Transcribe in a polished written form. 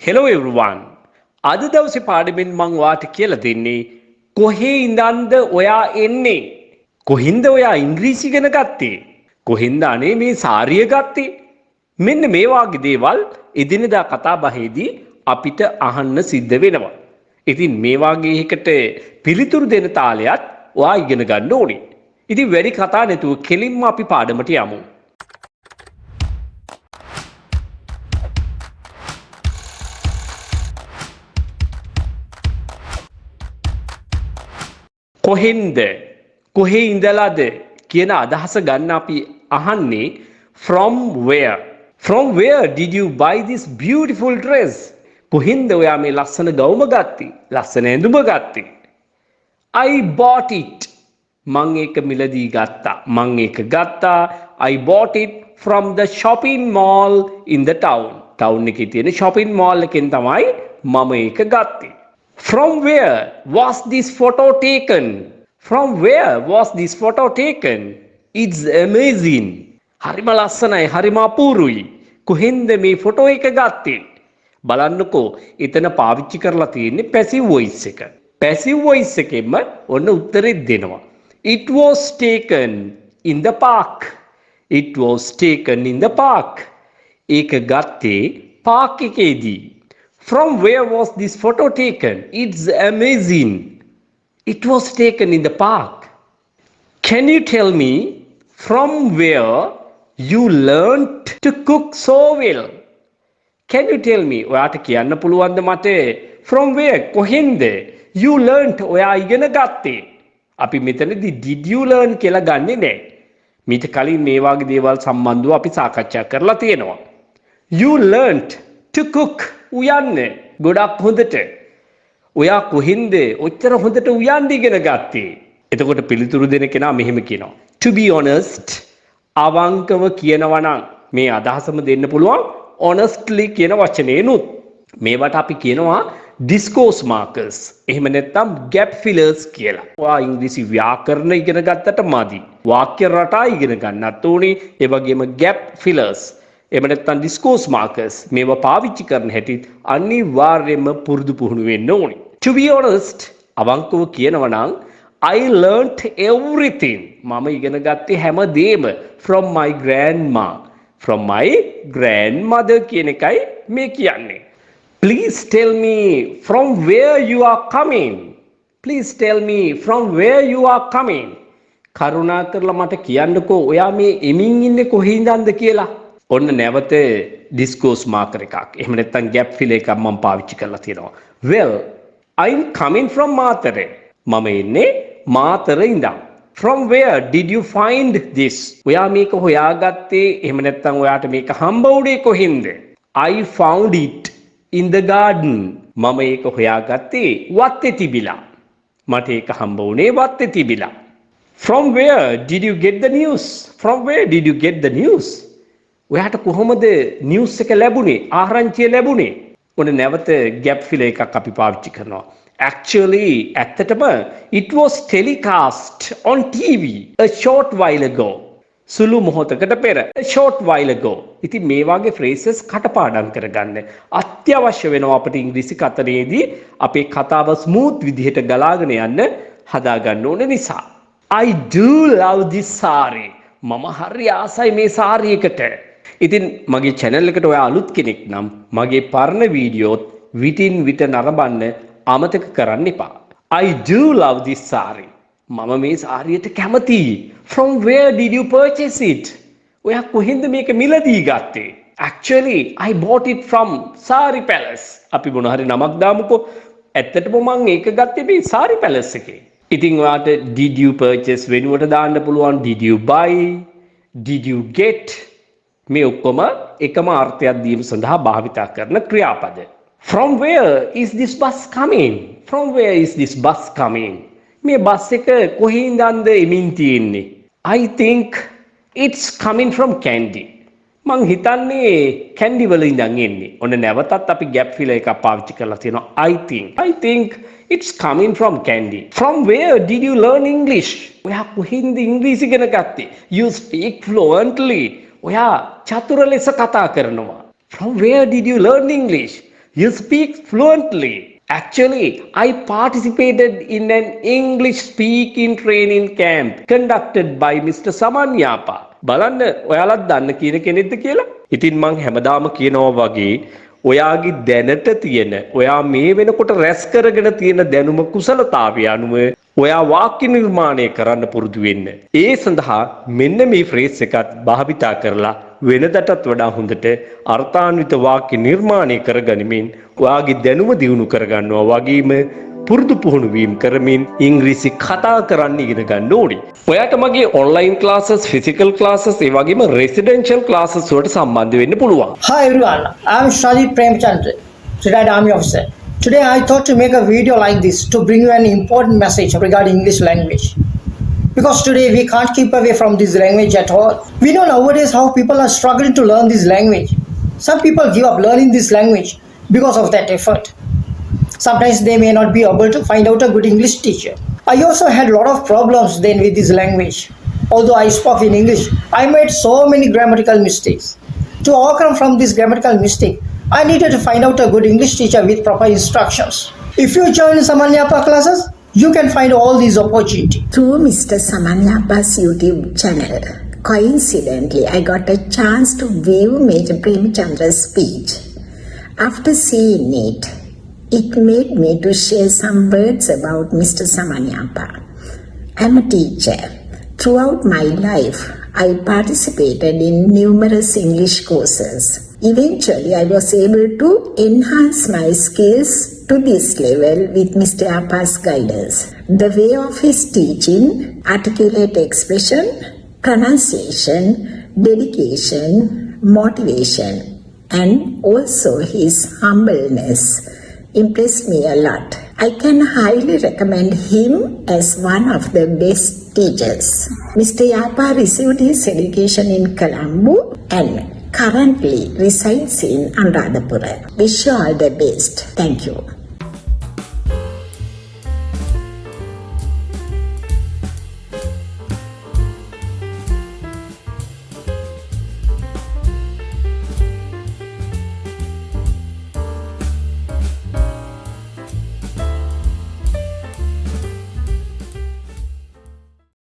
Hello everyone. අද දවසේ පාඩමෙන් මම ඔයාට කියලා දෙන්නේ කොහේ ඉඳන්ද ඔයා එන්නේ? කොහින්ද ඔයා ඉංග්‍රීසි ඉගෙන ගත්තේ? කොහින්ද අනේ මේ සාරිය ගත්තේ? මෙන්න මේ වාගේ දේවල් එදිනෙදා කතා බහේදී අපිට අහන්න සිද්ධ වෙනවා. ඉතින් මේ වාගේ එකට පිළිතුරු දෙන තාලයත් ඔයා ඉගෙන ගන්න ඕනේ. ඉතින් වැඩි කතා නැතුව කෙලින්ම අපි පාඩමට යමු. කොහෙන්ද කොහේ ඉඳලාද කියන අදහස ගන්න අපි අහන්නේ from where did you buy this beautiful dress? කොහෙන්ද ඔයා මේ ලස්සන ගවුම ගත්තේ? ලස්සන ඇඳුම ගත්තේ? I bought it. මං ඒක මිලදී ගත්තා. මං ඒක ගත්තා. I bought it from the shopping mall in the town. town එකේ තියෙන shopping mall එකෙන් තමයි මම ඒක ගත්තේ. From where was this photo taken? From where was this photo taken? It's amazing. හරිම ලස්සනයි, හරිම අපූරුයි. කොහෙන්ද මේ ෆොටෝ එක ගත්තේ? බලන්නකෝ, එතන පාවිච්චි කරලා තියෙන්නේ passive voice එක. passive voice එකෙන්ම ඔන්න උත්තරේ දෙනවා. It was taken in the park. It was taken in the park. ඒක ගත්තේ පාක් එකේදී. From where was this photo taken? It's amazing. It was taken in the park. Can you tell me from where you learned to cook so well? Can you tell me? ඔයාට කියන්න පුළුවන්ද මට from where කොහෙන්ද you learned ඔයා ඉගෙන ගත්තේ? අපි මෙතනදී did you learn කියලා ගන්නෙ නෑ. මීට කලින් මේ වගේ දේවල් සම්බන්ධව අපි සාකච්ඡා කරලා තියෙනවා. You learned to cook. උයන්න ගොඩක් හොඳට. ඔයා කොහින්ද ඔච්චර හොඳට උයන්න ඉගෙන ගත්තේ? එතකොට පිළිතුරු දෙන කෙනා මෙහෙම කියනවා. To be honest, අවංකව කියනවා නම් මේ අදහසම දෙන්න පුළුවන් honestly කියන වචනේනුත්. මේවට අපි කියනවා discourse markers. එහෙම නැත්නම් gap fillers කියලා. ඔයා ඉංග්‍රීසි ව්‍යාකරණ ඉගෙන ගත්තට මදි. වාක්‍ය රටා ඉගෙන ගන්නත් ඕනේ. ඒ වගේම gap fillers. එහෙම නැත්නම් discourse markers මේවා පාවිච්චි කරන හැටිත් අනිවාර්යයෙන්ම පුරුදු පුහුණු වෙන්න ඕනේ. To be honest, අවංකව කියනවා නම් I learnt everything. මම ඉගෙන ගත්තේ හැමදේම from my grandma. From my grandmother කියන එකයි මේ කියන්නේ. Please tell me from where you are coming. Please tell me from where you are coming. කරුණාකරලා මට කියන්නකෝ ඔයා මේ එමින් ඉන්නේ කොහේ ඉඳන්ද කියලා. ඔන්න නැවත discourse marker එකක්. එහෙම නැත්නම් gap filler එකක් මම පාවිච්චි කරලා තියෙනවා. Well, I'm coming from Matara. මම එන්නේ මාතර ඉඳන්. From where did you find this? ඔයා මේක හොයාගත්තේ එහෙම නැත්නම් ඔයාට මේක හම්බ වුණේ කොහෙන්ද? I found it in the garden. මම ඒක හොයාගත්තේ වත්තේ තිබිලා. මට ඒක හම්බ වුණේ වත්තේ තිබිලා. From where did you get the news? From where did you get the news? ඔයාට කොහොමද නිවුස් එක ලැබුණේ? ආරංචිය ලැබුණේ? ඔන්න නැවත gap filler එකක් අපි පාවිච්චි කරනවා. Actually, ඇත්තටම it was telecast on TV a short while ago. සුළු මොහොතකට පෙර. A short while ago. ඉතින් මේ වගේ phrases කටපාඩම් කරගන්න අත්‍යවශ්‍ය වෙනවා අපිට ඉංග්‍රීසි කතරේදී අපේ කතාව smooth විදිහට ගලාගෙන යන්න හදා ගන්න ඕන නිසා. I do love this saree. මම හරි ආසයි මේ සාරියකට. ඉතින් මගේ channel එකට ඔයා අලුත් කෙනෙක් නම් මගේ පරණ වීඩියෝත් විටින් විට නරඹන්න අමතක කරන්න එපා. I do love this saree. මම මේ සාරියට කැමතියි. From where did you purchase it? ඔයා කොහෙන්ද මේක මිලදී ගත්තේ? Actually, I bought it from Sari Palace. අපි මොන හරි නමක් දාමුකෝ. ඇත්තටම මම ඒක ගත්තේ මේ Sari Palace එකේ. ඉතින් ඔයාට did you purchase වෙනුවට දාන්න පුළුවන් did you buy? Did you get? මේ ඔක්කොම එකම අර්ථයක් දීම සඳහා භාවිතා කරන ක්‍රියාපද. From where is this bus coming? From where is this bus coming? මේ බස් එක කොහේ ඉඳන්ද එමින් තියෙන්නේ? I think it's coming from Kandy. මං හිතන්නේ කැන්ඩි වල ඉඳන් එන්නේ. ඔන්න නැවතත් අපි gap filler එකක් පාවිච්චි කරලා තියෙනවා. I think it's coming from Kandy. From where did you learn English? ඔයා කොහෙන්ද ඉංග්‍රීසි ඉගෙන ගත්තේ? You speak fluently. ඔයා චතුර ලෙස කතා කරනවා. From where did you learn English? You speak fluently. Actually, I participated in an English speaking training camp conducted by Mr. Saman Yapa. බලන්න ඔයාලත් දන්න කියන කෙනෙක්ද කියලා. ඉතින් මං හැමදාම කියනවා වගේ ඔයාගේ දැනට තියෙන ඔයා මේ වෙනකොට රැස් කරගෙන තියෙන දැනුම කුසලතාවය අනුව ඔයා වාක්‍ය නිර්මාණය කරන්න පුරුදු වෙන්න. ඒ සඳහා මෙන්න මේ ෆ්‍රේස් එකත් භාවිතා කරලා වෙනදටත් වඩා හොඳට අර්ථාන්විත වාක්‍ය නිර්මාණය කරගනිමින් ඔයාගේ දැනුම දියුණු කරගන්නවා වගේම පුරුදු පුහුණු වීම කරමින් ඉංග්‍රීසි කතා කරන්න ඉගෙන ගන්න ඕනේ. ඔයාට මගේ online classes, physical classes, ඒ වගේම residential classes වලට සම්බන්ධ වෙන්න පුළුවන්. Hi everyone, I am Shajit Premchandra, retired army officer. Today I thought to make a video like this to bring you an important message regarding English language. Because today we can't keep away from this language at all. We know nowadays how people are struggling to learn this language. Some people give up learning this language because of that effort. Sometimes they may not be able to find out a good English teacher. I also had a lot of problems then with this language. Although I spoke in English, I made so many grammatical mistakes. To overcome from this grammatical mistake, I needed to find out a good English teacher with proper instructions. If you join Saman Yapa classes, you can find all these opportunities. Through Mr. Saman Yapa's YouTube channel, coincidentally, I got a chance to view Major Premchandra's speech. After seeing it, it made me to share some words about Mr. Saman Yapa. I'm a teacher. Throughout my life, I participated in numerous English courses. Eventually, I was able to enhance my skills to this level with Mr. Yapa's guidance. The way of his teaching, articulate expression, pronunciation, dedication, motivation, and also his humbleness impressed me a lot. I can highly recommend him as one of the best teachers. Mr. Yapa received his education in Colombo and currently resides in Anuradhapura. Wish you all the best. Thank you.